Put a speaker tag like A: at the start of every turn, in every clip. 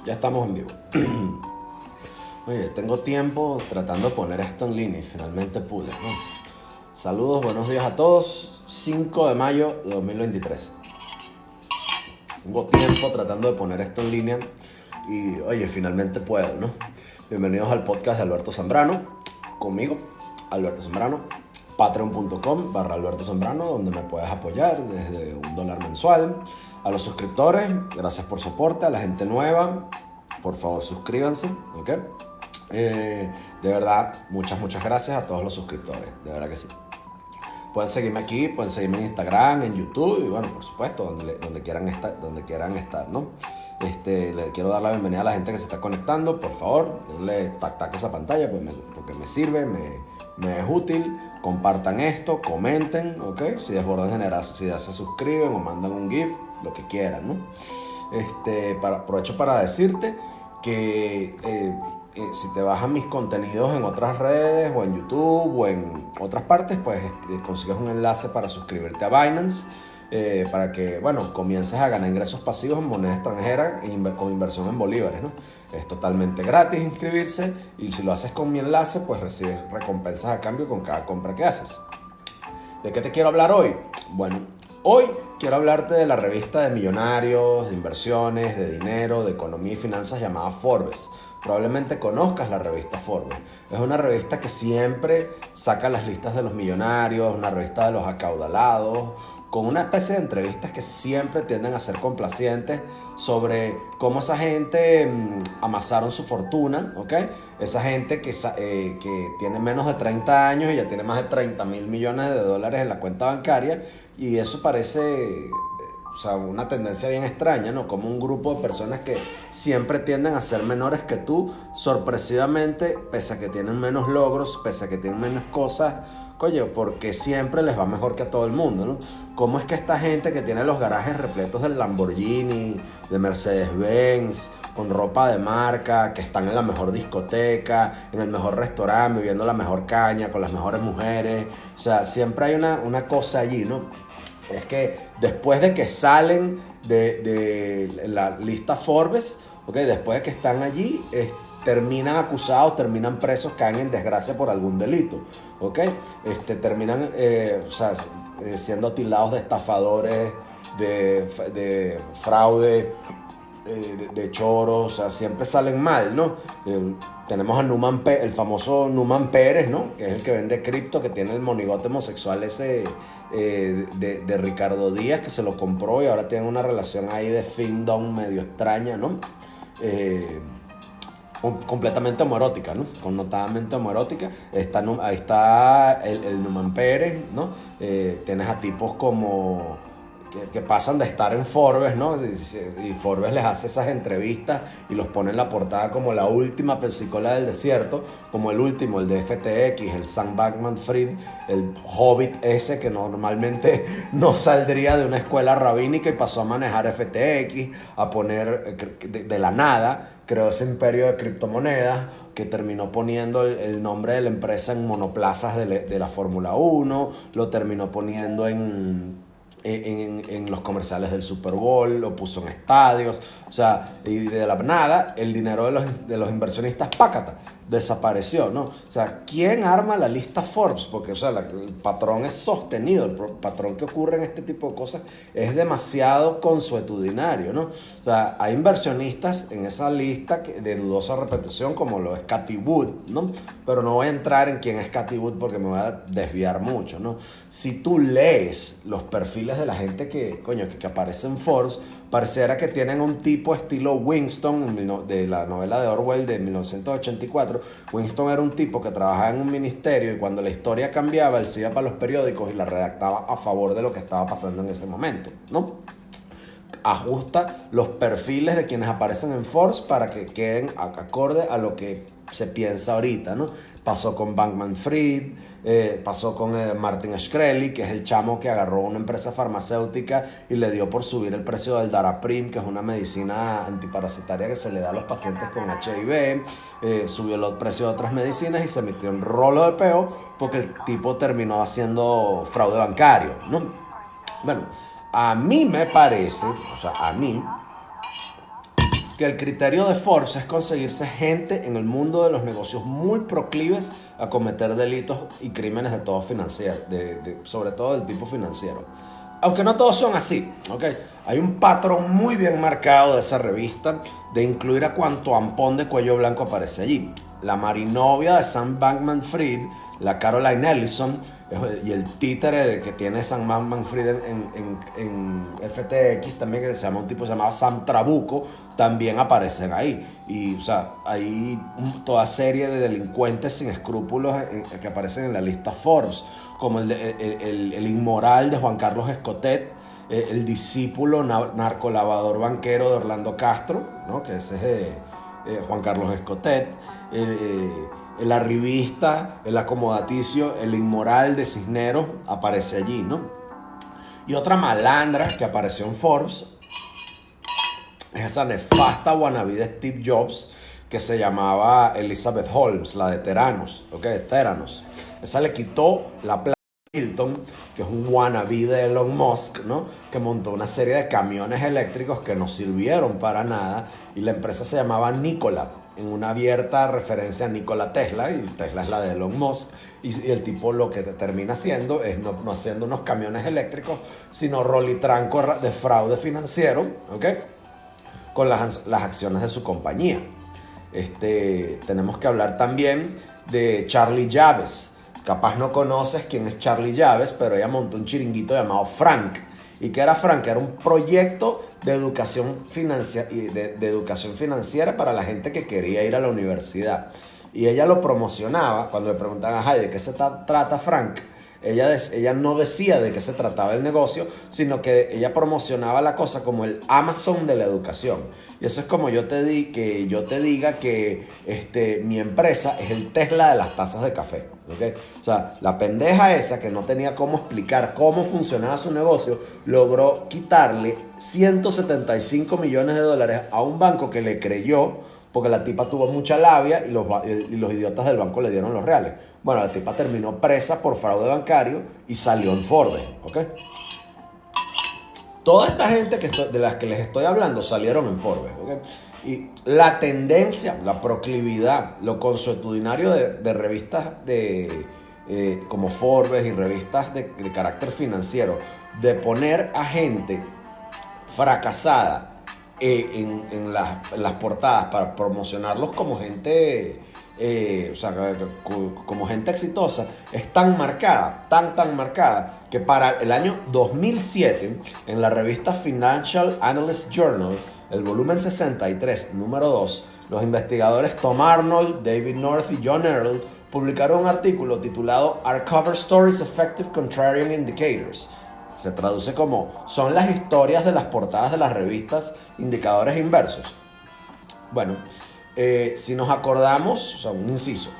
A: Ya estamos en vivo. Oye, tengo tiempo tratando de poner esto en línea y finalmente pude, ¿no? Saludos, buenos días a todos. 5 de mayo de 2023. Tengo tiempo tratando de poner esto en línea y, oye, finalmente puedo, ¿no? Bienvenidos al podcast de Alberto Zambrano. Conmigo, Alberto Zambrano. Patreon.com/Alberto Zambrano, donde me puedes apoyar desde $1 mensual. A los suscriptores, gracias por su soporte. A la gente nueva, por favor suscríbanse, ¿ok? De verdad, muchas gracias a todos los suscriptores, de verdad que sí. Pueden seguirme aquí, pueden seguirme en Instagram, en YouTube y bueno, por supuesto, donde quieran estar, ¿no? Le quiero dar la bienvenida a la gente que se está conectando, por favor, denle tac a esa pantalla porque me sirve, me es útil. Compartan esto, comenten, ¿ok? Si desbordan generosidad se suscriben o mandan un GIF, lo que quieran, ¿no? Aprovecho para decirte que si te bajas mis contenidos en otras redes o en YouTube o en otras partes, pues consigues un enlace para suscribirte a Binance para que, bueno, comiences a ganar ingresos pasivos en moneda extranjera con inversión en bolívares, ¿no? Es totalmente gratis inscribirse y si lo haces con mi enlace, pues recibes recompensas a cambio con cada compra que haces. ¿De qué te quiero hablar hoy? Bueno, hoy quiero hablarte de la revista de millonarios, de inversiones, de dinero, de economía y finanzas llamada Forbes. Probablemente conozcas la revista Forbes. Es una revista que siempre saca las listas de los millonarios, una revista de los acaudalados, con una especie de entrevistas que siempre tienden a ser complacientes sobre cómo esa gente amasaron su fortuna, ¿ok? Esa gente que tiene menos de 30 años y ya tiene más de 30 mil millones de dólares en la cuenta bancaria, y eso parece, o sea, una tendencia bien extraña, ¿no? Como un grupo de personas que siempre tienden a ser menores que tú, sorpresivamente, pese a que tienen menos logros, pese a que tienen menos cosas, coño, porque siempre les va mejor que a todo el mundo, ¿no? ¿Cómo es que esta gente que tiene los garajes repletos de Lamborghini, de Mercedes-Benz, con ropa de marca, que están en la mejor discoteca, en el mejor restaurante, viviendo la mejor caña, con las mejores mujeres? O sea, siempre hay una cosa allí, ¿no? Es que después de que salen de la lista Forbes, ¿okay? Después de que están allí, terminan acusados, terminan presos, caen en desgracia por algún delito, ¿okay? Terminan siendo tildados de estafadores, de fraude, de choros, o sea, siempre salen mal, ¿no? Tenemos a el famoso Numan Pérez, ¿no? Que es el que vende cripto, que tiene el monigote homosexual ese de Ricardo Díaz, que se lo compró y ahora tienen una relación ahí de findom medio extraña, ¿no? Completamente homoerótica, ¿no? Connotadamente homoerótica. Ahí está el Numan Pérez, ¿no? Tienes a tipos como que pasan de estar en Forbes, ¿no? Y Forbes les hace esas entrevistas y los pone en la portada como la última pepsicola del desierto, como el último, el de FTX, el Sam Bankman-Fried, el hobbit ese que normalmente no saldría de una escuela rabínica y pasó a manejar FTX, a poner de la nada, creó ese imperio de criptomonedas, que terminó poniendo el nombre de la empresa en monoplazas de la Fórmula 1, lo terminó poniendo en los comerciales del Super Bowl, lo puso en estadios, o sea, y de la nada el dinero de los inversionistas, pácata, desapareció, ¿no? O sea, ¿quién arma la lista Forbes? Porque, o sea, el patrón es sostenido, el patrón que ocurre en este tipo de cosas es demasiado consuetudinario, ¿no? O sea, hay inversionistas en esa lista de dudosa reputación, como lo es Cathie Wood, ¿no? Pero no voy a entrar en quién es Cathie Wood porque me voy a desviar mucho, ¿no? Si tú lees los perfiles de la gente que aparece en Forbes, pareciera que tienen un tipo estilo Winston de la novela de Orwell de 1984. Winston era un tipo que trabajaba en un ministerio y cuando la historia cambiaba, él se iba para los periódicos y la redactaba a favor de lo que estaba pasando en ese momento, ¿no? Ajusta los perfiles de quienes aparecen en Forbes para que queden acorde a lo que se piensa ahorita, ¿no? Pasó con Bankman-Fried, pasó con Martin Shkreli, que es el chamo que agarró una empresa farmacéutica y le dio por subir el precio del Daraprim, que es una medicina antiparasitaria que se le da a los pacientes con HIV, subió el precio de otras medicinas y se metió en rolo de peo porque el tipo terminó haciendo fraude bancario, ¿no? Bueno, a mí me parece, o sea, a mí que el criterio de Forbes es conseguirse gente en el mundo de los negocios muy proclives a cometer delitos y crímenes de todo financiero, sobre todo del tipo financiero. Aunque no todos son así, ¿ok? Hay un patrón muy bien marcado de esa revista de incluir a cuanto ampón de cuello blanco aparece allí. La marinovia de Sam Bankman-Fried, la Caroline Ellison y el títere de que tiene Sam Bankman-Fried en FTX también, que se llama un tipo llamado Sam Trabuco, también aparecen ahí. Y, o sea, hay toda serie de delincuentes sin escrúpulos que aparecen en la lista Forbes, como el inmoral de Juan Carlos Escotet, el discípulo narcolavador banquero de Orlando Castro, ¿no? Que ese es Juan Carlos Escotet, el arribista, el acomodaticio, el inmoral de Cisneros aparece allí, ¿no? Y otra malandra que apareció en Forbes es esa nefasta wannabe de Steve Jobs que se llamaba Elizabeth Holmes, la de Theranos, ¿ok? Theranos. Esa le quitó la plata a Hilton, que es un wannabe de Elon Musk, ¿no? Que montó una serie de camiones eléctricos que no sirvieron para nada y la empresa se llamaba Nikola, en una abierta referencia a Nikola Tesla, y Tesla es la de Elon Musk, y el tipo lo que termina haciendo es no haciendo unos camiones eléctricos, sino rolitranco de fraude financiero, ¿ok? Con las acciones de su compañía. Tenemos que hablar también de Charlie Yaves. Capaz no conoces quién es Charlie Yaves, pero ella montó un chiringuito llamado Frank. ¿Y qué era Frank? Era un proyecto de educación financiera para la gente que quería ir a la universidad. Y ella lo promocionaba. Cuando le preguntaban, ¿de qué se trata Frank? Ella no decía de qué se trataba el negocio, sino que ella promocionaba la cosa como el Amazon de la educación. Y eso es como yo te diga que mi empresa es el Tesla de las tazas de café, ¿okay? O sea, la pendeja esa que no tenía cómo explicar cómo funcionaba su negocio, logró quitarle 175 millones de dólares a un banco que le creyó, porque la tipa tuvo mucha labia y los idiotas del banco le dieron los reales. Bueno, la tipa terminó presa por fraude bancario y salió en Forbes, ¿ok? Toda esta gente de las que les estoy hablando salieron en Forbes, ¿ok? Y la tendencia, la proclividad, lo consuetudinario de revistas como Forbes y revistas de carácter financiero, de poner a gente fracasada en las portadas para promocionarlos como gente, como gente exitosa, es tan marcada, tan marcada, que para el año 2007, en la revista Financial Analyst Journal, el volumen 63, número 2, los investigadores Tom Arnold, David North y John Earl publicaron un artículo titulado Are Cover Stories Effective Contrarian Indicators? Se traduce como, ¿son las historias de las portadas de las revistas indicadores inversos? Bueno, si nos acordamos, o sea, un inciso,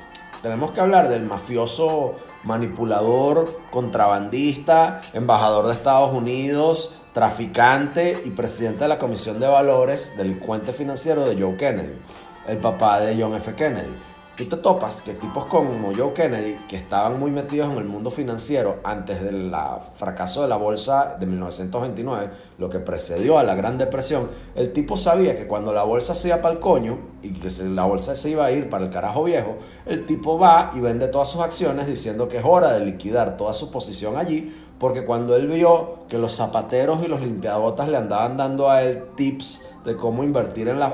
A: tenemos que hablar del mafioso, manipulador, contrabandista, embajador de Estados Unidos, traficante y presidente de la Comisión de Valores, delincuente financiero de Joe Kennedy, el papá de John F. Kennedy. Tú te topas que tipos como Joe Kennedy, que estaban muy metidos en el mundo financiero antes del fracaso de la bolsa de 1929, lo que precedió a la Gran Depresión, el tipo sabía que cuando la bolsa se iba para el coño y que la bolsa se iba a ir para el carajo viejo, el tipo va y vende todas sus acciones diciendo que es hora de liquidar toda su posición allí, porque cuando él vio que los zapateros y los limpiabotas le andaban dando a él tips de cómo invertir en la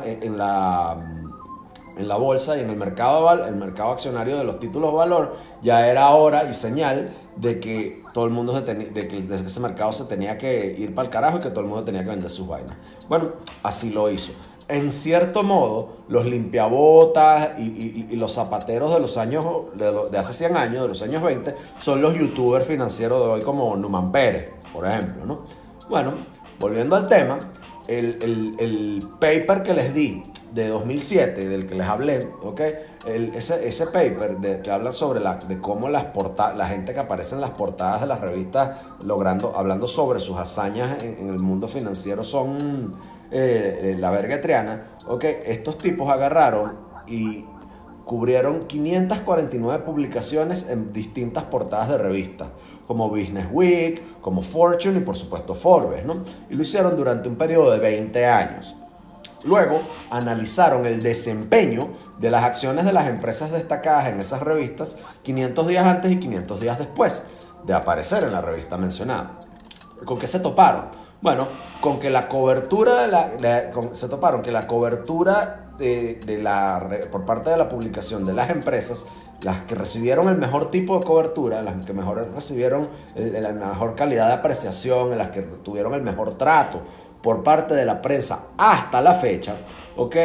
A: bolsa y en el mercado accionario de los títulos de valor, ya era hora y señal de que todo el mundo de que ese mercado se tenía que ir para el carajo y que todo el mundo tenía que vender sus vainas. Bueno, así lo hizo. En cierto modo, los limpiabotas y los zapateros de los años de hace 100 años, de los años 20, son los youtubers financieros de hoy, como Numan Pérez, por ejemplo, ¿no? Bueno, volviendo al tema, el paper que les di de 2007, del que les hablé, ¿okay? Ese paper que habla sobre de cómo la gente que aparece en las portadas de las revistas hablando sobre sus hazañas en el mundo financiero son la verga triana, ¿okay? Estos tipos agarraron y cubrieron 549 publicaciones en distintas portadas de revistas, como Business Week, como Fortune y por supuesto Forbes, ¿no? Y lo hicieron durante un periodo de 20 años. Luego analizaron el desempeño de las acciones de las empresas destacadas en esas revistas 500 días antes y 500 días después de aparecer en la revista mencionada. ¿Con qué se toparon? Bueno, con que la cobertura se toparon que la cobertura por parte de la publicación de las empresas, las que recibieron el mejor tipo de cobertura, las que mejor recibieron la mejor calidad de apreciación, las que tuvieron el mejor trato por parte de la prensa hasta la fecha, ¿ok?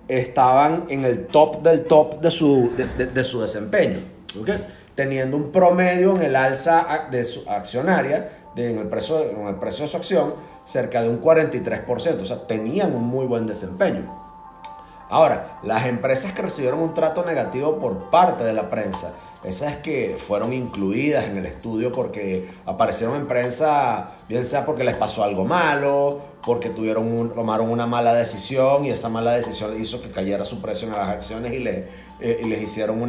A: Estaban en el top del top de su desempeño, ¿ok? Teniendo un promedio en el alza de su accionaria, en el precio de su acción, cerca de un 43%. O sea, tenían un muy buen desempeño. Ahora, las empresas que recibieron un trato negativo por parte de la prensa, esas que fueron incluidas en el estudio porque aparecieron en prensa, bien sea porque les pasó algo malo, porque tomaron una mala decisión y esa mala decisión hizo que cayera su precio en las acciones y les hicieron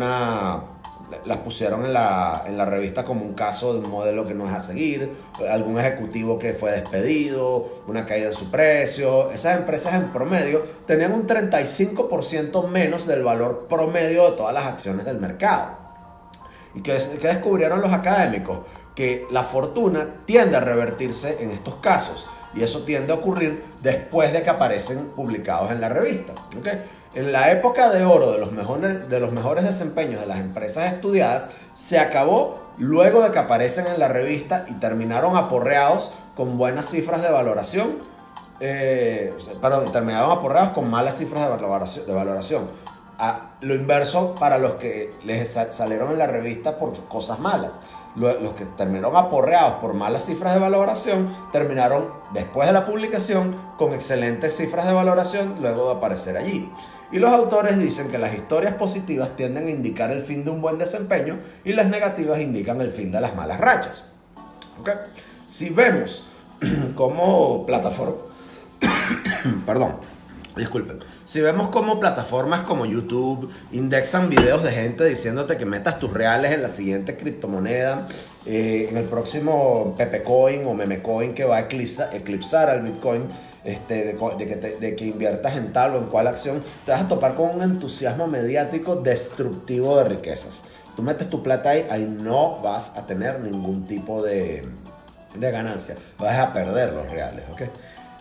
A: las pusieron en la revista como un caso de un modelo que no es a seguir, algún ejecutivo que fue despedido, una caída en su precio. Esas empresas en promedio tenían un 35% menos del valor promedio de todas las acciones del mercado. ¿Y qué descubrieron los académicos? Que la fortuna tiende a revertirse en estos casos y eso tiende a ocurrir después de que aparecen publicados en la revista, ¿okay? En la época de oro de los mejores desempeños de las empresas estudiadas se acabó luego de que aparecen en la revista y terminaron aporreados con buenas cifras de valoración. Terminaron aporreados con malas cifras de valoración. Lo inverso para los que les salieron en la revista por cosas malas. Los que terminaron aporreados por malas cifras de valoración terminaron después de la publicación con excelentes cifras de valoración luego de aparecer allí. Y los autores dicen que las historias positivas tienden a indicar el fin de un buen desempeño y las negativas indican el fin de las malas rachas. ¿Okay? Si vemos como plataforma, perdón, disculpen. Si vemos como plataformas como YouTube indexan videos de gente diciéndote que metas tus reales en la siguiente criptomoneda, en el próximo Pepe Coin o Meme Coin que va a eclipsar al Bitcoin, de que inviertas en tal o en cual acción, te vas a topar con un entusiasmo mediático destructivo de riquezas. Tú metes tu plata ahí no vas a tener ningún tipo de ganancia, vas a perder los reales, ¿ok?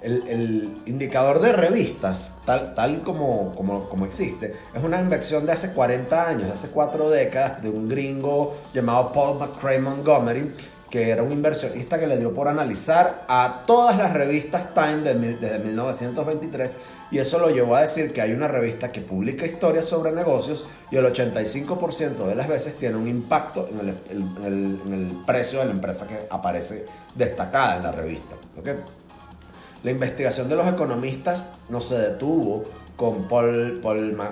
A: El indicador de revistas, tal como existe, es una invención de hace 40 años, de hace 4 décadas, de un gringo llamado Paul McCray Montgomery, que era un inversionista que le dio por analizar a todas las revistas Time desde 1923, y eso lo llevó a decir que hay una revista que publica historias sobre negocios y el 85% de las veces tiene un impacto en el precio de la empresa que aparece destacada en la revista, ¿okay? La investigación de los economistas no se detuvo con Paul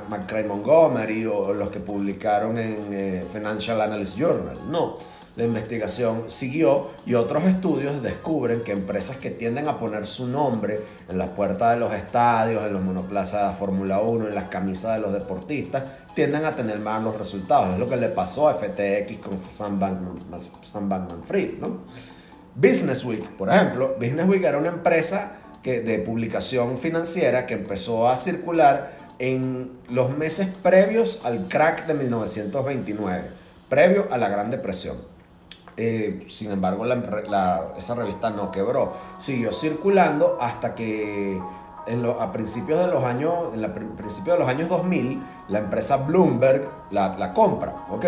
A: McCray Montgomery o los que publicaron en Financial Analyst Journal. No, la investigación siguió y otros estudios descubren que empresas que tienden a poner su nombre en las puertas de los estadios, en los monoplazas de Fórmula 1, en las camisas de los deportistas, tienden a tener malos resultados. Es lo que le pasó a FTX con Sam Bankman-Fried, ¿no? Business Week, por ejemplo, Business Week era una empresa de publicación financiera que empezó a circular en los meses previos al crack de 1929, previo a la Gran Depresión. Sin embargo, esa revista no quebró, siguió circulando hasta que a principios de los años 2000, la empresa Bloomberg la compra, ¿ok?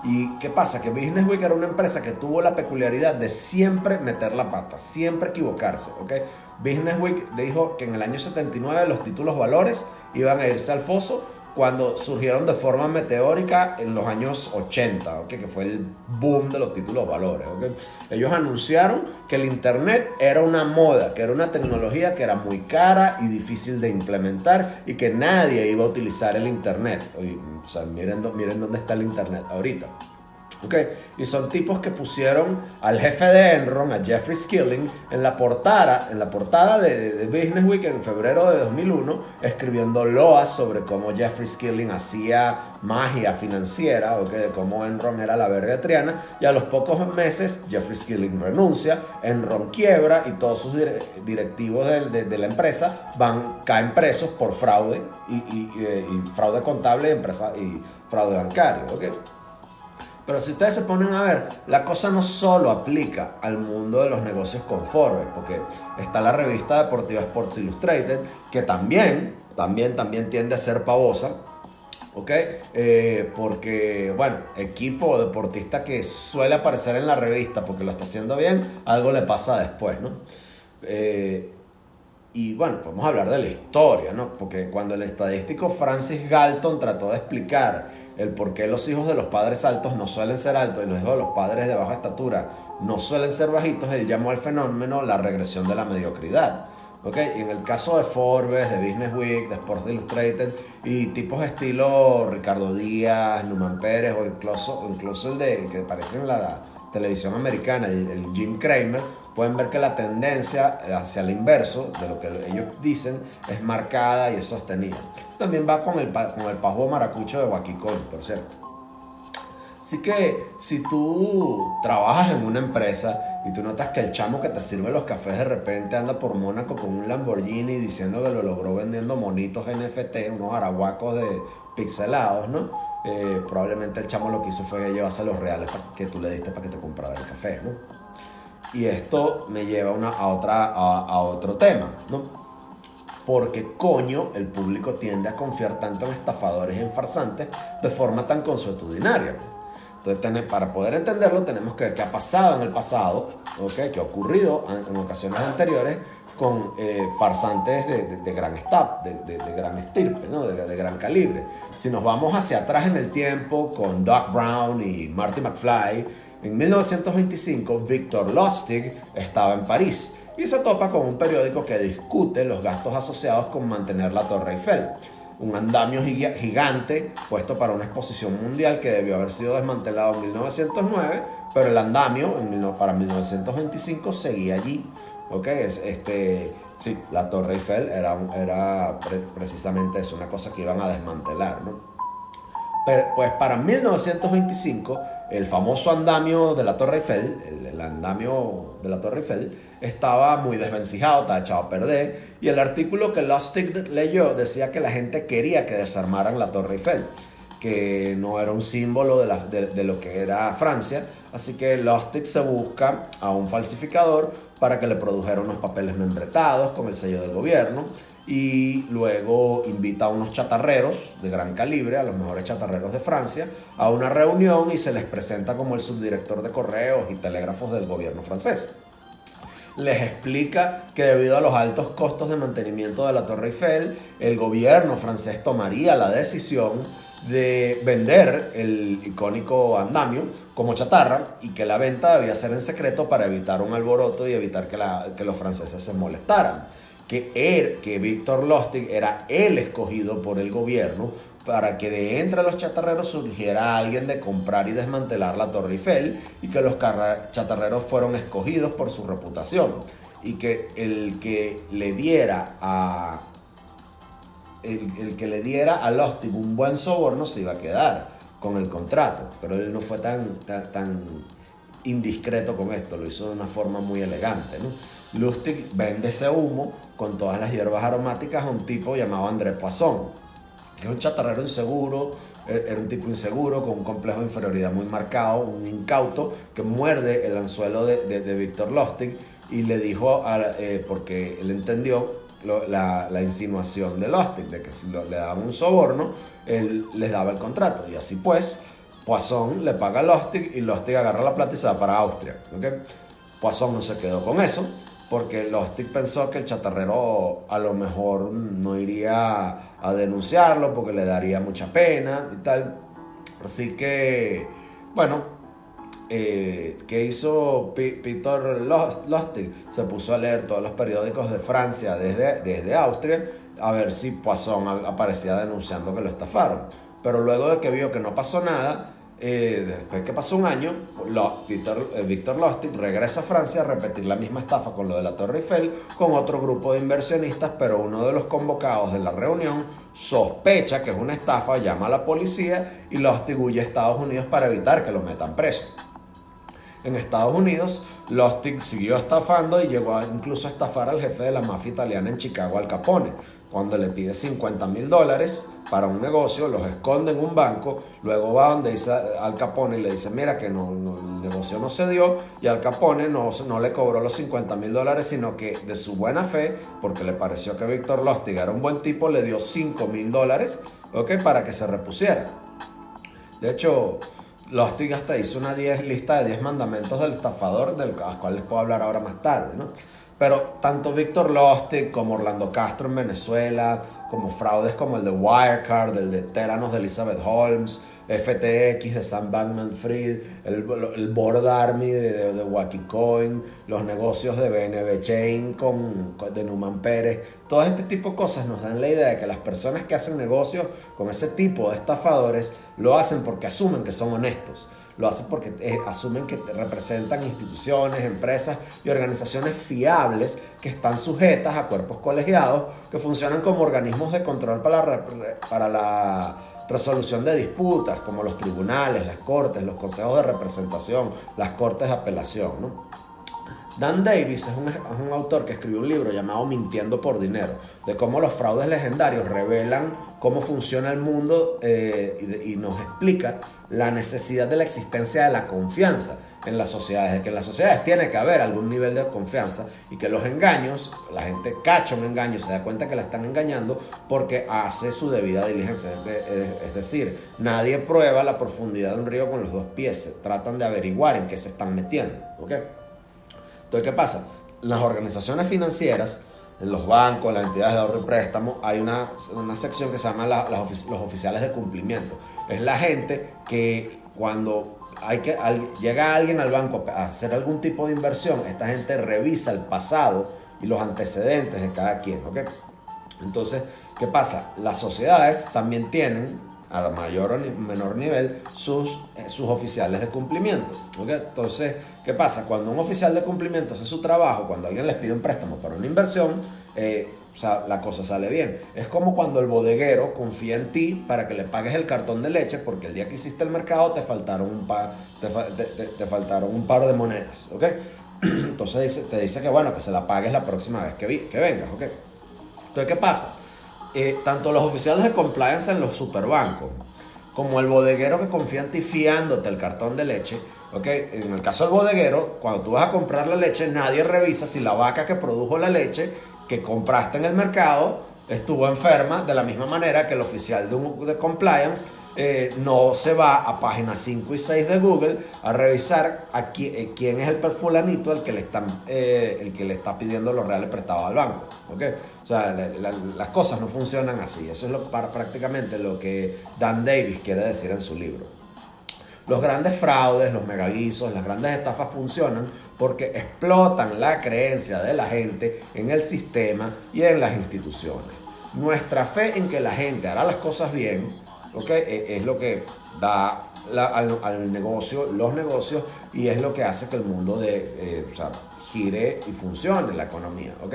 A: ¿Y qué pasa? Que Business Week era una empresa que tuvo la peculiaridad de siempre meter la pata, siempre equivocarse, ¿ok? Business Week dijo que en el año 79 los títulos valores iban a irse al foso cuando surgieron de forma meteórica en los años 80, ¿okay? Que fue el boom de los títulos valores, ¿okay? Ellos anunciaron que el internet era una moda, que era una tecnología que era muy cara y difícil de implementar y que nadie iba a utilizar el internet. O sea, miren dónde está el internet ahorita. ¿Ok? Y son tipos que pusieron al jefe de Enron, a Jeffrey Skilling, en la portada de Business Week en febrero de 2001, escribiendo loas sobre cómo Jeffrey Skilling hacía magia financiera, ¿ok? De cómo Enron era la verga triana. Y a los pocos meses, Jeffrey Skilling renuncia, Enron quiebra y todos sus directivos de la empresa caen presos por fraude y fraude contable y fraude bancario, ¿ok? Pero si ustedes se ponen a ver, la cosa no solo aplica al mundo de los negocios con Forbes, porque está la revista deportiva Sports Illustrated, que también tiende a ser pavosa, ¿ok? Porque, bueno, equipo o deportista que suele aparecer en la revista porque lo está haciendo bien, algo le pasa después, ¿no? Eh, y bueno, podemos hablar de la historia, ¿no? Porque cuando el estadístico Francis Galton trató de explicar el por qué los hijos de los padres altos no suelen ser altos y los hijos de los padres de baja estatura no suelen ser bajitos, él llamó al fenómeno la regresión de la mediocridad. ¿Ok? Y en el caso de Forbes, de Business Week, de Sports Illustrated y tipos estilo Ricardo Díaz, Numan Pérez o incluso el que aparece en la televisión americana, el Jim Cramer, pueden ver que la tendencia hacia el inverso de lo que ellos dicen es marcada y es sostenida. También va con el pajo maracucho de Huaquicoy, por cierto. Así que si tú trabajas en una empresa y tú notas que el chamo que te sirve los cafés de repente anda por Mónaco con un Lamborghini diciendo que lo logró vendiendo monitos NFT, unos arahuacos de pixelados, ¿no? Probablemente el chamo lo que hizo fue llevarse los reales que tú le diste para que te comprara el café, ¿no? Y esto me lleva a otro tema, ¿no? Porque coño el público tiende a confiar tanto en estafadores y en farsantes de forma tan consuetudinaria. Entonces, para poder entenderlo, tenemos que ver qué ha pasado en el pasado, ¿okay? Qué ha ocurrido en ocasiones anteriores con farsantes de gran de gran estirpe, ¿no? de gran calibre. Si nos vamos hacia atrás en el tiempo con Doc Brown y Marty McFly, en 1925 Victor Lustig estaba en París y se topa con un periódico que discute los gastos asociados con mantener la Torre Eiffel, un andamio gigante puesto para una exposición mundial que debió haber sido desmantelado en 1909, pero el andamio para 1925 seguía allí. ¿Okay? Sí, la Torre Eiffel era precisamente eso, una cosa que iban a desmantelar, ¿no? Pero, pues para 1925, el famoso andamio de la Torre Eiffel, el andamio de la Torre Eiffel, estaba muy desvencijado, estaba echado a perder. Y el artículo que Lustig leyó decía que la gente quería que desarmaran la Torre Eiffel, que no era un símbolo de lo que era Francia. Así que Lustig se busca a un falsificador para que le produjera unos papeles membretados con el sello del gobierno y luego invita a unos chatarreros de gran calibre, a los mejores chatarreros de Francia, a una reunión y se les presenta como el subdirector de correos y telégrafos del gobierno francés. Les explica que debido a los altos costos de mantenimiento de la Torre Eiffel, el gobierno francés tomaría la decisión de vender el icónico andamio como chatarra y que la venta debía ser en secreto para evitar un alboroto y evitar que los franceses se molestaran. Que Victor Lustig era el escogido por el gobierno para que de entre los chatarreros surgiera alguien de comprar y desmantelar la Torre Eiffel y que los chatarreros fueron escogidos por su reputación y que el que le diera a Lustig un buen soborno se iba a quedar con el contrato, pero él no fue tan indiscreto con esto, lo hizo de una forma muy elegante, ¿no? Lustig vende ese humo con todas las hierbas aromáticas a un tipo llamado André Poisson, que es un chatarrero inseguro, era un tipo inseguro con un complejo de inferioridad muy marcado, un incauto que muerde el anzuelo de Victor Lustig y le dijo, porque él entendió la insinuación de Lustig, de que si le daba un soborno, él les daba el contrato. Y así pues, Poisson le paga a Lustig y Lustig agarra la plata y se va para Austria. ¿Okay? Poisson no se quedó con eso, porque Lustig pensó que el chatarrero a lo mejor no iría a denunciarlo porque le daría mucha pena y tal. Así que, bueno, ¿qué hizo Peter Lustig? Se puso a leer todos los periódicos de Francia desde Austria a ver si Poisson aparecía denunciando que lo estafaron. Pero luego de que vio que no pasó nada, después que pasó un año, Victor Lustig regresa a Francia a repetir la misma estafa con lo de la Torre Eiffel con otro grupo de inversionistas, pero uno de los convocados de la reunión sospecha que es una estafa, llama a la policía y Lustig huye a Estados Unidos para evitar que lo metan preso. En Estados Unidos, Lustig siguió estafando y llegó incluso a estafar al jefe de la mafia italiana en Chicago, Al Capone, cuando le pide $50,000 para un negocio, los esconde en un banco, luego va donde dice Al Capone y le dice, mira que el negocio no se dio, y Al Capone no le cobró los $50,000, sino que de su buena fe, porque le pareció que Victor Lustig era un buen tipo, le dio $5,000, ¿okay? Para que se repusiera. De hecho, Lustig hasta hizo una lista de 10 mandamientos del estafador, de los cuales les puedo hablar ahora más tarde, ¿no? Pero tanto Victor Lustig como Orlando Castro en Venezuela, como fraudes como el de Wirecard, el de Theranos de Elizabeth Holmes, FTX de Sam Bankman-Fried, el Bored Army de Wacky Coin, los negocios de BNB Chain de Numan Pérez, todo este tipo de cosas nos dan la idea de que las personas que hacen negocios con ese tipo de estafadores lo hacen porque asumen que son honestos. Lo hacen porque asumen que representan instituciones, empresas y organizaciones fiables que están sujetas a cuerpos colegiados que funcionan como organismos de control para la resolución de disputas, como los tribunales, las cortes, los consejos de representación, las cortes de apelación, ¿no? Dan Davis es un autor que escribió un libro llamado Mintiendo por Dinero, de cómo los fraudes legendarios revelan cómo funciona el mundo y nos explica la necesidad de la existencia de la confianza en las sociedades, de que en las sociedades tiene que haber algún nivel de confianza y que los engaños, la gente cacha un engaño, se da cuenta que la están engañando porque hace su debida diligencia. Es decir, nadie prueba la profundidad de un río con los dos pies, se tratan de averiguar en qué se están metiendo, ¿ok? Entonces, ¿qué pasa? En las organizaciones financieras, en los bancos, en las entidades de ahorro y préstamo, hay una sección que se llama los oficiales de cumplimiento. Es la gente que cuando llega alguien al banco a hacer algún tipo de inversión, esta gente revisa el pasado y los antecedentes de cada quien, ¿ok? Entonces, ¿qué pasa? Las sociedades también tienen a mayor o menor nivel sus oficiales de cumplimiento, ¿okay? Entonces, ¿qué pasa? Cuando un oficial de cumplimiento hace su trabajo, cuando alguien les pide un préstamo para una inversión, o sea, la cosa sale bien. Es como cuando el bodeguero confía en ti para que le pagues el cartón de leche porque el día que hiciste el mercado te faltaron un par de monedas, ¿ok? Entonces te dice que bueno, que se la pagues la próxima vez que vengas, ¿ok? Entonces, ¿qué pasa? Tanto los oficiales de compliance en los superbancos como el bodeguero que confía en ti fiándote el cartón de leche, ¿okay? En el caso del bodeguero, cuando tú vas a comprar la leche, nadie revisa si la vaca que produjo la leche que compraste en el mercado estuvo enferma, de la misma manera que el oficial de compliance no se va a páginas 5 y 6 de Google a revisar quién es el perfulanito el que le está pidiendo los reales prestados al banco, ¿okay? O sea, las cosas no funcionan así. Eso es prácticamente lo que Dan Davis quiere decir en su libro. Los grandes fraudes, los megaguisos, las grandes estafas funcionan porque explotan la creencia de la gente en el sistema y en las instituciones. Nuestra fe en que la gente hará las cosas bien, ¿okay? Es lo que da al negocio, los negocios, y es lo que hace que el mundo gire y funcione la economía, ¿ok?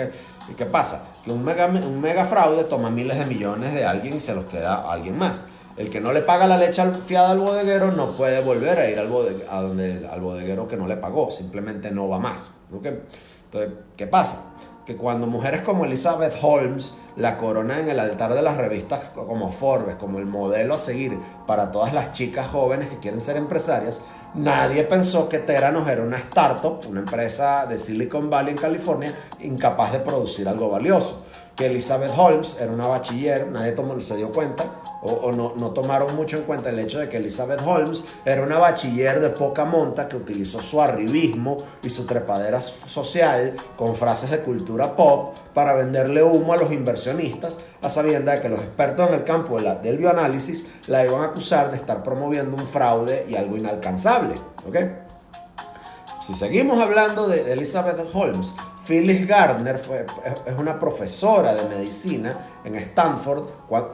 A: ¿Y qué pasa? Que un mega fraude toma miles de millones de alguien y se los queda a alguien más. El que no le paga la leche fiada al bodeguero no puede volver a ir al bodeguero que no le pagó, simplemente no va más, ¿ok? Entonces, ¿qué pasa? Que cuando mujeres como Elizabeth Holmes la coronan en el altar de las revistas como Forbes, como el modelo a seguir para todas las chicas jóvenes que quieren ser empresarias, nadie pensó que Theranos era una startup, una empresa de Silicon Valley en California, incapaz de producir algo valioso. Que Elizabeth Holmes era una bachiller, nadie se dio cuenta, o no tomaron mucho en cuenta el hecho de que Elizabeth Holmes era una bachiller de poca monta que utilizó su arribismo y su trepadera social con frases de cultura pop para venderle humo a los inversionistas, a sabiendas de que los expertos en el campo del bioanálisis la iban a acusar de estar promoviendo un fraude y algo inalcanzable, ¿ok? Si seguimos hablando de Elizabeth Holmes, Phyllis Gardner es una profesora de medicina en Stanford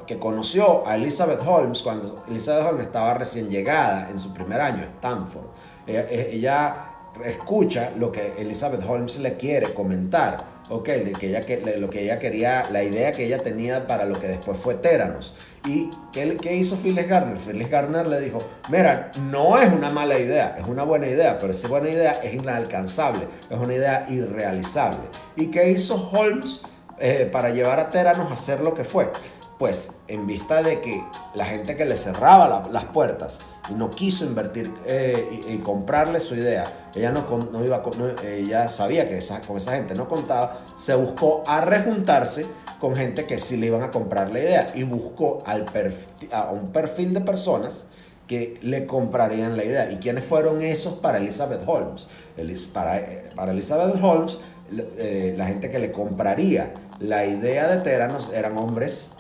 A: que conoció a Elizabeth Holmes cuando Elizabeth Holmes estaba recién llegada en su primer año a Stanford. Ella escucha lo que Elizabeth Holmes le quiere comentar, okay, lo que ella quería, la idea que ella tenía para lo que después fue Theranos. ¿Y qué hizo Phyllis Gardner? Phyllis Gardner le dijo, mira, no es una mala idea, es una buena idea, pero esa buena idea es inalcanzable, es una idea irrealizable. ¿Y qué hizo Holmes para llevar a Theranos a hacer lo que fue? Pues en vista de que la gente que le cerraba las puertas y no quiso invertir y comprarle su idea, ella sabía que con esa gente no contaba, se buscó a rejuntarse con gente que sí le iban a comprar la idea y buscó a un perfil de personas que le comprarían la idea. ¿Y quiénes fueron esos para Elizabeth Holmes? Para Elizabeth Holmes, la gente que le compraría la idea de Theranos eran hombres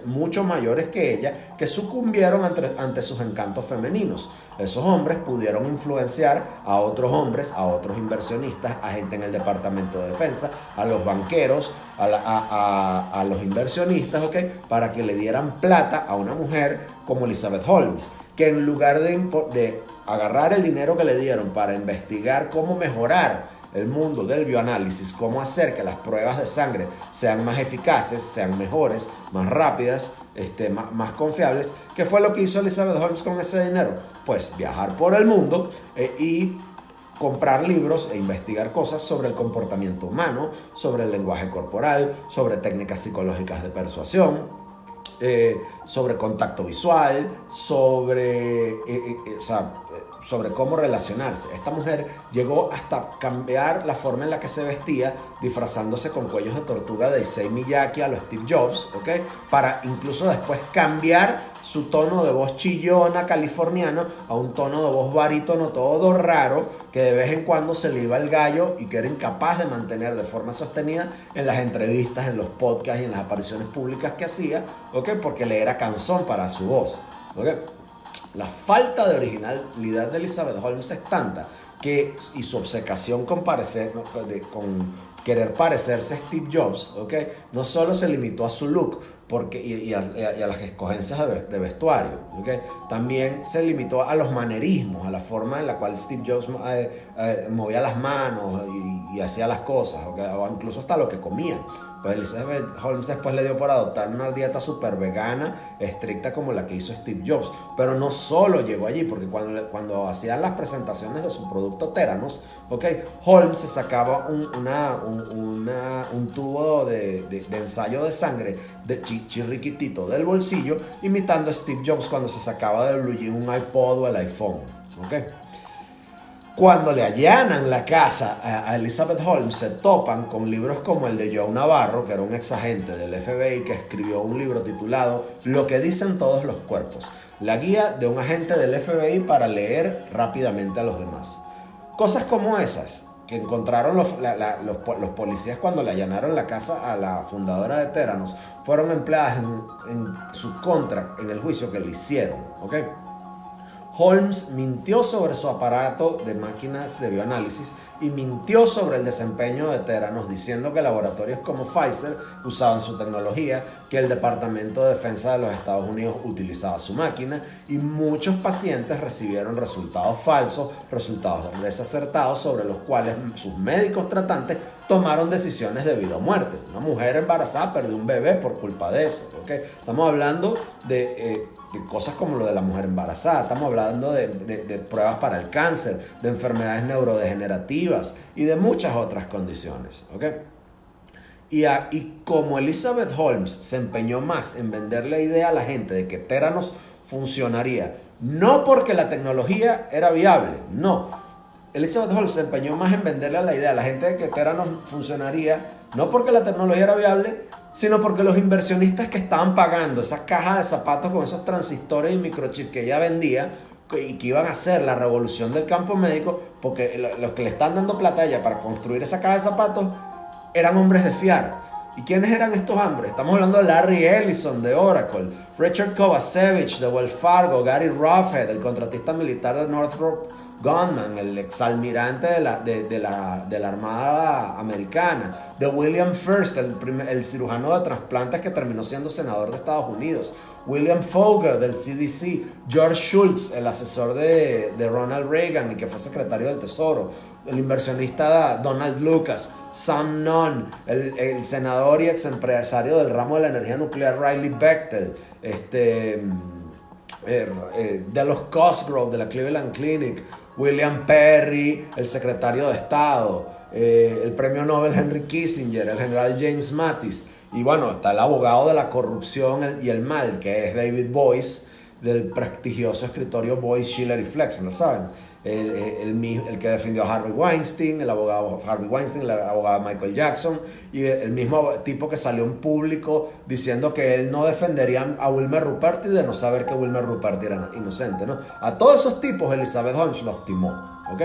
A: mucho mayores que ella que sucumbieron ante sus encantos femeninos. Esos hombres pudieron influenciar a otros hombres, a otros inversionistas, a gente en el departamento de defensa, a los banqueros, a los inversionistas, ¿okay? Para que le dieran plata a una mujer como Elizabeth Holmes, que en lugar de agarrar el dinero que le dieron para investigar cómo mejorar el mundo del bioanálisis, cómo hacer que las pruebas de sangre sean más eficaces, sean mejores, más rápidas, más confiables. ¿Qué fue lo que hizo Elizabeth Holmes con ese dinero? Pues viajar por el mundo y comprar libros e investigar cosas sobre el comportamiento humano, sobre el lenguaje corporal, sobre técnicas psicológicas de persuasión, sobre contacto visual, sobre cómo relacionarse. Esta mujer llegó hasta cambiar la forma en la que se vestía, disfrazándose con cuellos de tortuga de Issei Miyake a los Steve Jobs, ¿okay? Para incluso después cambiar su tono de voz chillona californiano a un tono de voz barítono todo raro, que de vez en cuando se le iba el gallo y que era incapaz de mantener de forma sostenida en las entrevistas, en los podcasts y en las apariciones públicas que hacía, ¿okay? Porque le era cansón para su voz, ¿okay? La falta de originalidad de Elizabeth Holmes es tanta y su obcecación con querer parecerse a Steve Jobs, ¿okay? No solo se limitó a su look y a las escogencias de vestuario, ¿okay? También se limitó a los manerismos, a la forma en la cual Steve Jobs movía las manos y hacía las cosas, ¿okay? O incluso hasta lo que comía. Pues Elizabeth Holmes después le dio por adoptar una dieta súper vegana, estricta como la que hizo Steve Jobs. Pero no solo llegó allí, porque cuando hacían las presentaciones de su producto Theranos, ¿okay? Holmes se sacaba un tubo de ensayo de sangre de chirriquitito del bolsillo, imitando a Steve Jobs cuando se sacaba del blue jean un iPod o el iPhone, ¿okay? Cuando le allanan la casa a Elizabeth Holmes, se topan con libros como el de Joe Navarro, que era un exagente del FBI que escribió un libro titulado Lo que dicen todos los cuerpos, la guía de un agente del FBI para leer rápidamente a los demás. Cosas como esas que encontraron los policías cuando le allanaron la casa a la fundadora de Theranos fueron empleadas en su contra en el juicio que le hicieron, ¿ok? Holmes mintió sobre su aparato de máquinas de bioanálisis y mintió sobre el desempeño de Theranos, diciendo que laboratorios como Pfizer usaban su tecnología, que el Departamento de Defensa de los Estados Unidos utilizaba su máquina y muchos pacientes recibieron resultados falsos, resultados desacertados sobre los cuales sus médicos tratantes tomaron decisiones de vida o muerte. Una mujer embarazada perdió un bebé por culpa de eso, ¿okay? Estamos hablando de cosas como lo de la mujer embarazada, estamos hablando de pruebas para el cáncer, de enfermedades neurodegenerativas y de muchas otras condiciones, ¿okay? Y como Elizabeth Holmes se empeñó más en vender la idea a la gente de que Theranos funcionaría, no porque la tecnología era viable, no. Elizabeth Holmes se empeñó más en venderle la idea a la gente de que Theranos funcionaría, no porque la tecnología era viable, sino porque los inversionistas que estaban pagando esas cajas de zapatos con esos transistores y microchips que ella vendía y que iban a hacer la revolución del campo médico, porque los que le están dando plata a ella para construir esa caja de zapatos eran hombres de fiar. ¿Y quiénes eran estos hombres? Estamos hablando de Larry Ellison de Oracle, Richard Kovacevic de Wells Fargo, Gary Roughhead, el contratista militar de Northrop Gunman, el exalmirante de la Armada Americana, de William First, el cirujano de trasplantes que terminó siendo senador de Estados Unidos, William Fogel del CDC, George Shultz, el asesor de Ronald Reagan y que fue secretario del Tesoro, el inversionista Donald Lucas, Sam Nunn, el senador y ex empresario del ramo de la energía nuclear Riley Bechtel, de los Cosgrove de la Cleveland Clinic, William Perry, el secretario de Estado, el premio Nobel Henry Kissinger, el general James Mattis, y bueno, está el abogado de la corrupción y el mal, que es David Boies, del prestigioso escritorio Boies, Schiller y Flexner, ¿saben? El que defendió a Harvey Weinstein, el abogado Harvey Weinstein, el abogado Michael Jackson, y el mismo tipo que salió en público diciendo que él no defendería a Wilmer Rupert y de no saber que Wilmer Rupert era inocente, ¿no? A todos esos tipos Elizabeth Holmes los timó, ¿ok?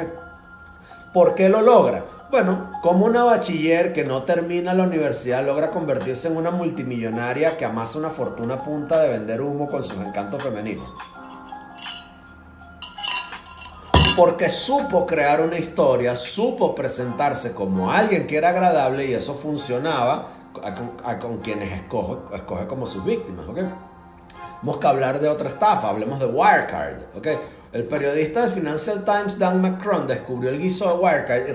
A: ¿Por qué lo logra? Bueno, como una bachiller que no termina la universidad logra convertirse en una multimillonaria que amasa una fortuna a punta de vender humo con sus encantos femeninos. Porque supo crear una historia, supo presentarse como alguien que era agradable y eso funcionaba con quienes escoge como sus víctimas, ¿ok? Tenemos que hablar de otra estafa, hablemos de Wirecard, ¿ok? El periodista del Financial Times, Dan McCrum, descubrió el guiso de Wirecard y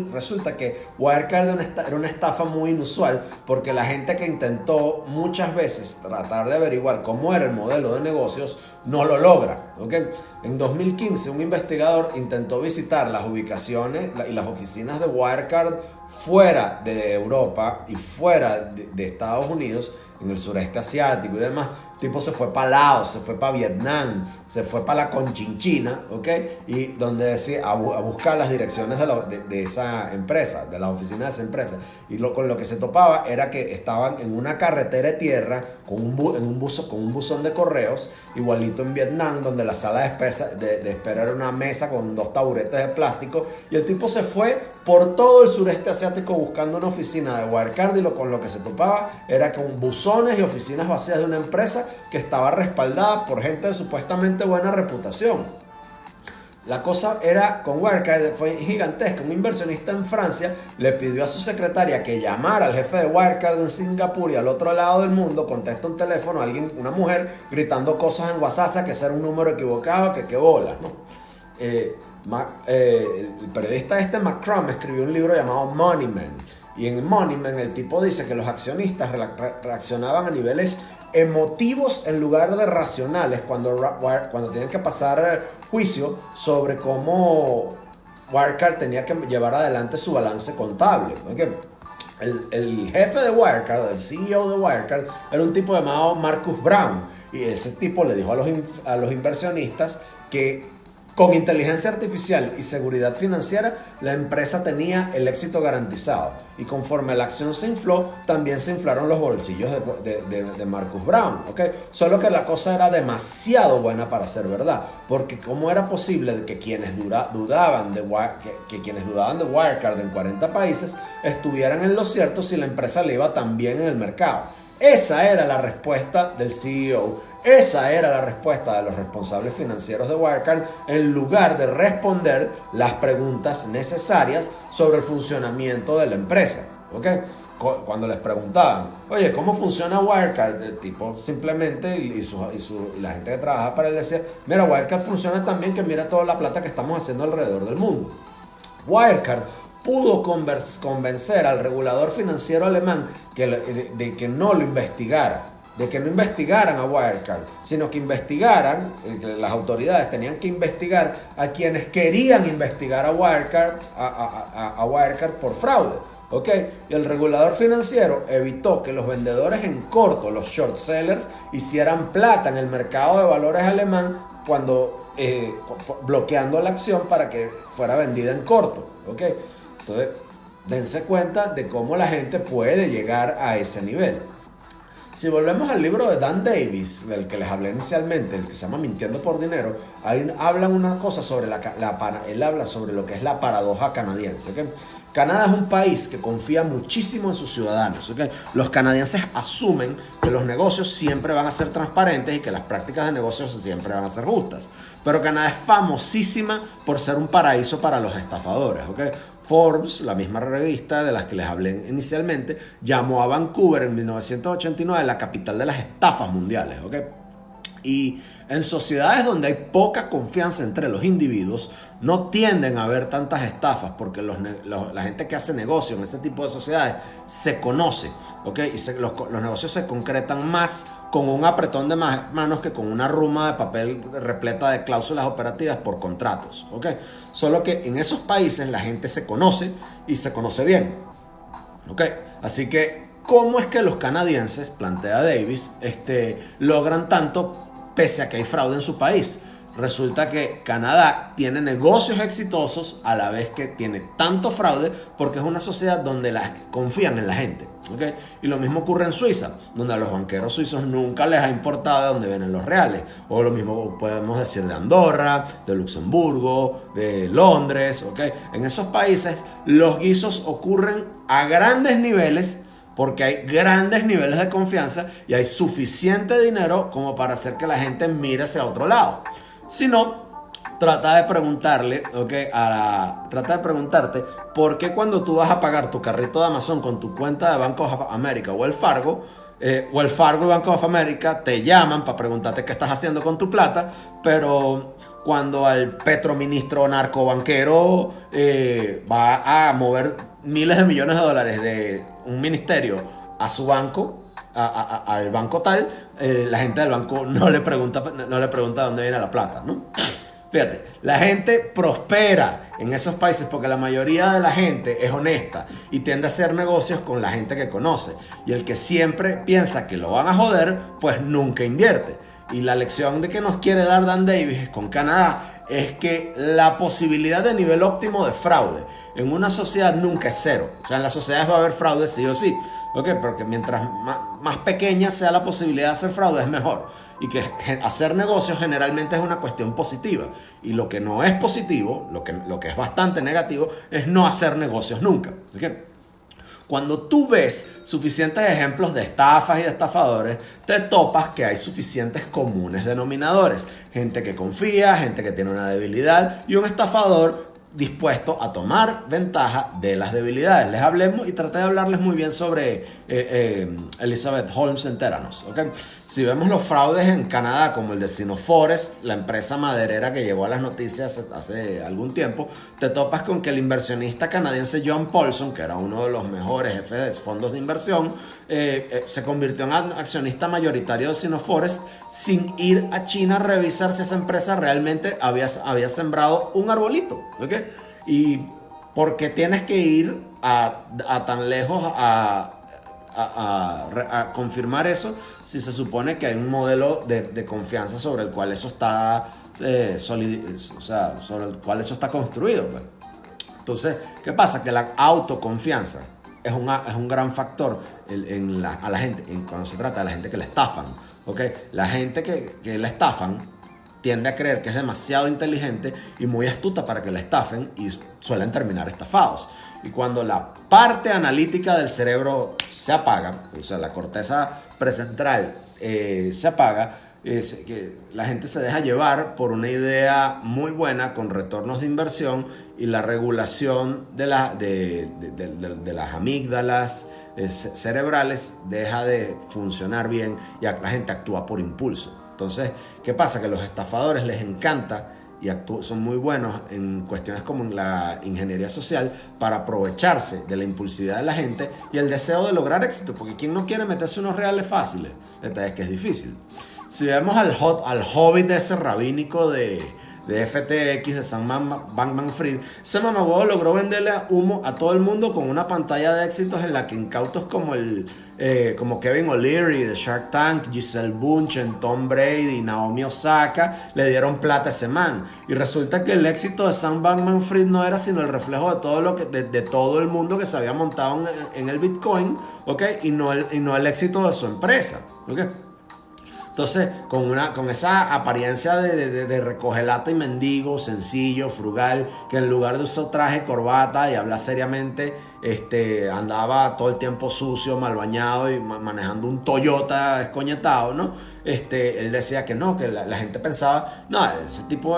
A: resulta que Wirecard era una estafa muy inusual porque la gente que intentó muchas veces tratar de averiguar cómo era el modelo de negocios no lo logra, ¿ok? En 2015 un investigador intentó visitar las ubicaciones y las oficinas de Wirecard fuera de Europa y fuera de Estados Unidos, en el sureste asiático y demás. Tipo se fue para Laos, se fue para Vietnam, se fue para la Conchinchina, ¿ok? Y donde decía, a buscar las direcciones de esa empresa, de las oficinas de esa empresa. Y con lo que se topaba era que estaban en una carretera de tierra con un buzón de correos, igualito en Vietnam, donde la sala de espera era una mesa con 2 taburetes de plástico. Y el tipo se fue por todo el sureste asiático buscando una oficina de Wirecard y con lo que se topaba era con buzones y oficinas vacías de una empresa que estaba respaldada por gente de supuestamente buena reputación. La cosa era con Wirecard, fue gigantesca. Un inversionista en Francia le pidió a su secretaria que llamara al jefe de Wirecard en Singapur y al otro lado del mundo contesta un teléfono a una mujer gritando cosas en WhatsApp, que ese era un número equivocado, que qué bolas, ¿no? El periodista McCrum escribió un libro llamado Money Man. Y en Money Man el tipo dice que los accionistas reaccionaban a niveles emotivos en lugar de racionales cuando tenían que pasar juicio sobre cómo Wirecard tenía que llevar adelante su balance contable. ¿Okay? El jefe de Wirecard, el CEO de Wirecard, era un tipo llamado Marcus Brown. Y ese tipo le dijo a los inversionistas que con inteligencia artificial y seguridad financiera, la empresa tenía el éxito garantizado. Y conforme la acción se infló, también se inflaron los bolsillos de Marcus Brown. ¿Okay? Solo que la cosa era demasiado buena para ser verdad. Porque ¿cómo era posible que quienes dudaban de Wirecard en 40 países estuvieran en lo cierto si la empresa le iba tan bien en el mercado? Esa era la respuesta del CEO. Esa era la respuesta de los responsables financieros de Wirecard en lugar de responder las preguntas necesarias sobre el funcionamiento de la empresa. ¿Okay? Cuando les preguntaban, oye, ¿cómo funciona Wirecard? El tipo simplemente, y la gente que trabaja para él decía, mira, Wirecard funciona tan bien que mira toda la plata que estamos haciendo alrededor del mundo. Wirecard pudo convencer al regulador financiero alemán de que no lo investigara, de que no investigaran a Wirecard, sino que investigaran, las autoridades tenían que investigar a quienes querían investigar a Wirecard por fraude. ¿Okay? Y el regulador financiero evitó que los vendedores en corto, los short sellers, hicieran plata en el mercado de valores alemán bloqueando la acción para que fuera vendida en corto. ¿Okay? Entonces, dense cuenta de cómo la gente puede llegar a ese nivel. Si volvemos al libro de Dan Davis, del que les hablé inicialmente, el que se llama Mintiendo por Dinero, ahí hablan una cosa sobre él habla sobre lo que es la paradoja canadiense. ¿Okay? Canadá es un país que confía muchísimo en sus ciudadanos. ¿Okay? Los canadienses asumen que los negocios siempre van a ser transparentes y que las prácticas de negocios siempre van a ser justas. Pero Canadá es famosísima por ser un paraíso para los estafadores. ¿Okay? Forbes, la misma revista de las que les hablé inicialmente, llamó a Vancouver en 1989 la capital de las estafas mundiales. ¿Okay? Y en sociedades donde hay poca confianza entre los individuos, no tienden a haber tantas estafas porque la gente que hace negocio en este tipo de sociedades se conoce, ¿okay? Y los negocios se concretan más con un apretón de manos que con una ruma de papel repleta de cláusulas operativas por contratos, ¿okay? Solo que en esos países la gente se conoce y se conoce bien, ¿okay? Así que, ¿cómo es que los canadienses, plantea Davis, logran tanto pese a que hay fraude en su país? Resulta que Canadá tiene negocios exitosos a la vez que tiene tanto fraude porque es una sociedad donde confían en la gente. ¿Okay? Y lo mismo ocurre en Suiza, donde a los banqueros suizos nunca les ha importado de dónde vienen los reales. O lo mismo podemos decir de Andorra, de Luxemburgo, de Londres. ¿Okay? En esos países los guisos ocurren a grandes niveles porque hay grandes niveles de confianza y hay suficiente dinero como para hacer que la gente mire hacia otro lado. Si no, trata de preguntarte por qué cuando tú vas a pagar tu carrito de Amazon con tu cuenta de Bank of America o el Fargo y Bank of America te llaman para preguntarte qué estás haciendo con tu plata, pero cuando al petroministro narcobanquero va a mover miles de millones de dólares de un ministerio a su banco, al banco tal, la gente del banco no le pregunta dónde viene la plata, ¿no? Fíjate, la gente prospera en esos países porque la mayoría de la gente es honesta y tiende a hacer negocios con la gente que conoce. Y el que siempre piensa que lo van a joder, pues nunca invierte. Y la lección de que nos quiere dar Dan Davis con Canadá es que la posibilidad de nivel óptimo de fraude en una sociedad nunca es cero. O sea, en las sociedades va a haber fraude sí o sí. Okay, porque mientras más pequeña sea la posibilidad de hacer fraude es mejor. Y que hacer negocios generalmente es una cuestión positiva. Y lo que no es positivo, lo que es bastante negativo, es no hacer negocios nunca. ¿Okay? Cuando tú ves suficientes ejemplos de estafas y de estafadores, te topas que hay suficientes comunes denominadores. Gente que confía, gente que tiene una debilidad y un estafador dispuesto a tomar ventaja de las debilidades. Les hablé y traté de hablarles muy bien sobre Elizabeth Holmes en Theranos. ¿Okay? Si vemos los fraudes en Canadá, como el de Sinoforest, la empresa maderera que llevó a las noticias hace algún tiempo, te topas con que el inversionista canadiense John Paulson, que era uno de los mejores jefes de fondos de inversión, se convirtió en accionista mayoritario de Sinoforest sin ir a China a revisar si esa empresa realmente había sembrado un arbolito. ¿Okay? Y porque tienes que ir a tan lejos a confirmar eso si se supone que hay un modelo de confianza sobre el cual eso está sobre el cual eso está construido, pues. Entonces, ¿qué pasa? Que la autoconfianza es un gran factor a la gente cuando se trata de la gente que la estafan. ¿Okay? La gente que la estafan tiende a creer que es demasiado inteligente y muy astuta para que la estafen y suelen terminar estafados. Y cuando la parte analítica del cerebro se apaga, o sea, la corteza prefrontal se apaga, que la gente se deja llevar por una idea muy buena con retornos de inversión y la regulación de las amígdalas cerebrales deja de funcionar bien y la gente actúa por impulso. Entonces, ¿qué pasa? Que a los estafadores les encanta y son muy buenos en cuestiones como en la ingeniería social para aprovecharse de la impulsividad de la gente y el deseo de lograr éxito, porque ¿quién no quiere meterse unos reales fáciles? Es que es difícil. Si vemos al hobbit de ese rabínico de FTX, de Sam Bankman-Fried, ese mamahuevo logró venderle humo a todo el mundo con una pantalla de éxitos en la que incautos como Kevin O'Leary de Shark Tank, Giselle Bündchen, Tom Brady, Naomi Osaka le dieron plata a ese man. Y resulta que el éxito de Sam Bankman-Fried no era sino el reflejo de todo el mundo que se había montado en el Bitcoin, ¿okay? y no el éxito de su empresa. ¿Okay? Entonces, con esa apariencia de recogelata y mendigo, sencillo, frugal, que en lugar de usar traje, corbata y hablar seriamente, andaba todo el tiempo sucio, mal bañado y manejando un Toyota escoñetado, ¿no? Él decía que no, que la gente pensaba, no, ese tipo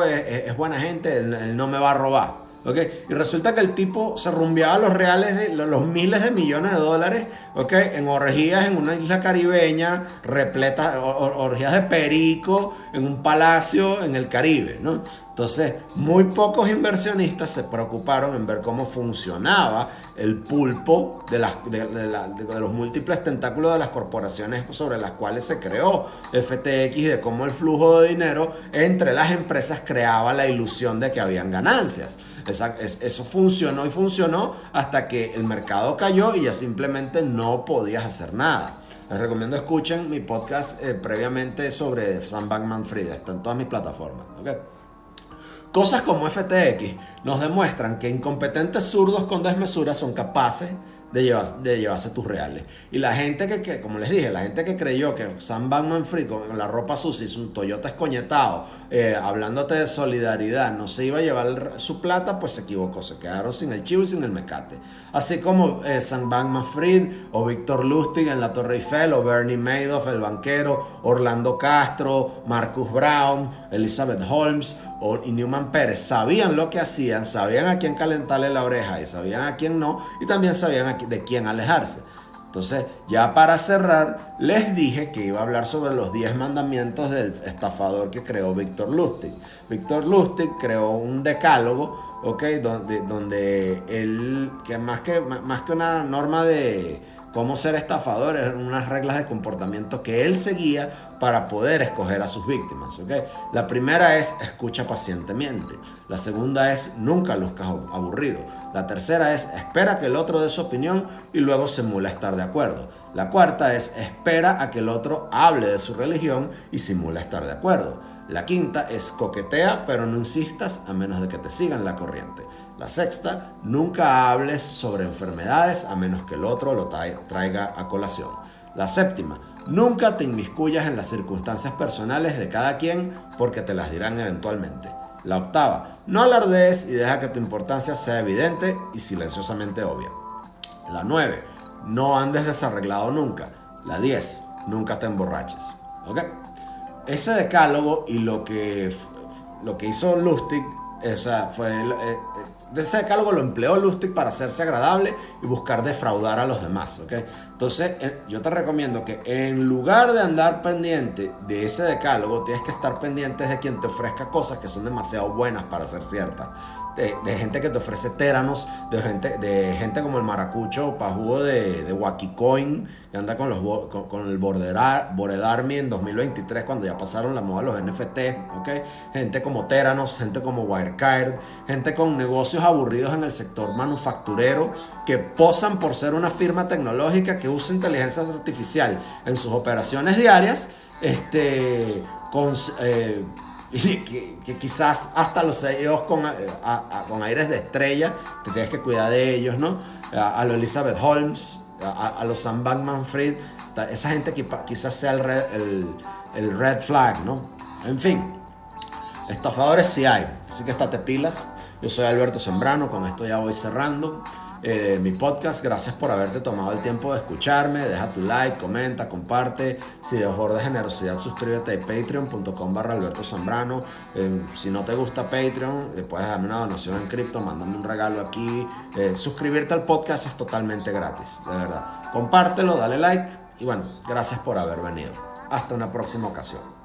A: es buena gente, él no me va a robar. ¿Okay? Y resulta que el tipo se rumbeaba los miles de millones de dólares, ¿okay? En orgías en una isla caribeña, repletas, orgías de perico, en un palacio en el Caribe, ¿no? Entonces, muy pocos inversionistas se preocuparon en ver cómo funcionaba el pulpo de los múltiples tentáculos de las corporaciones sobre las cuales se creó FTX, de cómo el flujo de dinero entre las empresas creaba la ilusión de que habían ganancias. Eso funcionó y funcionó hasta que el mercado cayó y ya simplemente no podías hacer nada. Les recomiendo escuchen mi podcast previamente sobre Sam Bankman-Fried. Está en todas mis plataformas. ¿Okay? Cosas como FTX nos demuestran que incompetentes zurdos con desmesura son capaces de llevarse tus reales. Y la gente como les dije, la gente que creyó que Sam Bankman-Fried con la ropa sucia hizo un Toyota escoñetado, hablándote de solidaridad, no se iba a llevar su plata, pues se equivocó. Se quedaron sin el chivo y sin el mecate. Así como Sam Bankman-Fried o Víctor Lustig en la Torre Eiffel, o Bernie Madoff, el banquero, Orlando Castro, Marcus Brown, Elizabeth Holmes y Newman Pérez sabían lo que hacían, sabían a quién calentarle la oreja y sabían a quién no, y también sabían de quién alejarse. Entonces, ya para cerrar, les dije que iba a hablar sobre los 10 mandamientos del estafador que creó Víctor Lustig. Víctor Lustig creó un decálogo, ¿okay? donde él, que más que una norma de cómo ser estafador, eran unas reglas de comportamiento que él seguía para poder escoger a sus víctimas. ¿Okay? La primera es escucha pacientemente. La segunda es nunca luzcas aburrido. La tercera es espera que el otro dé su opinión y luego simula estar de acuerdo. La cuarta es espera a que el otro hable de su religión y simula estar de acuerdo. La quinta es coquetea pero no insistas a menos de que te sigan la corriente. La sexta, nunca hables sobre enfermedades a menos que el otro lo traiga a colación. La séptima, nunca te inmiscuyas en las circunstancias personales de cada quien porque te las dirán eventualmente. La octava, no alardees y deja que tu importancia sea evidente y silenciosamente obvia. La 9, no andes desarreglado nunca. La 10, nunca te emborraches. ¿Ok? Ese decálogo y lo que hizo Lustig, o sea, de ese decálogo lo empleó Lustig para hacerse agradable y buscar defraudar a los demás, ¿ok? Entonces, yo te recomiendo que en lugar de andar pendiente de ese decálogo, tienes que estar pendiente de quien te ofrezca cosas que son demasiado buenas para ser ciertas. De gente que te ofrece téranos, de gente como el maracucho pajugo de Wakicoin, que anda con el Bored Army en 2023, cuando ya pasaron la moda de los NFT, ¿okay? Gente como téranos, gente como Wirecard, gente con negocios aburridos en el sector manufacturero, que posan por ser una firma tecnológica que usa inteligencia artificial en sus operaciones diarias, y que quizás hasta los CEOs con aires de estrella, te tienes que cuidar de ellos, ¿no? A los Elizabeth Holmes, a los Sam Bankman-Fried, esa gente que quizás sea el red flag, ¿no? En fin, estafadores sí hay, así que estate pilas. Yo soy Alberto Zambrano, con esto ya voy cerrando mi podcast. Gracias por haberte tomado el tiempo de escucharme. Deja tu like, comenta, comparte. Si de favor de generosidad, suscríbete a patreon.com/Alberto Zambrano. Si no te gusta Patreon, puedes darme una donación en cripto, mándame un regalo aquí. Suscribirte al podcast es totalmente gratis, de verdad. Compártelo, dale like y bueno, gracias por haber venido. Hasta una próxima ocasión.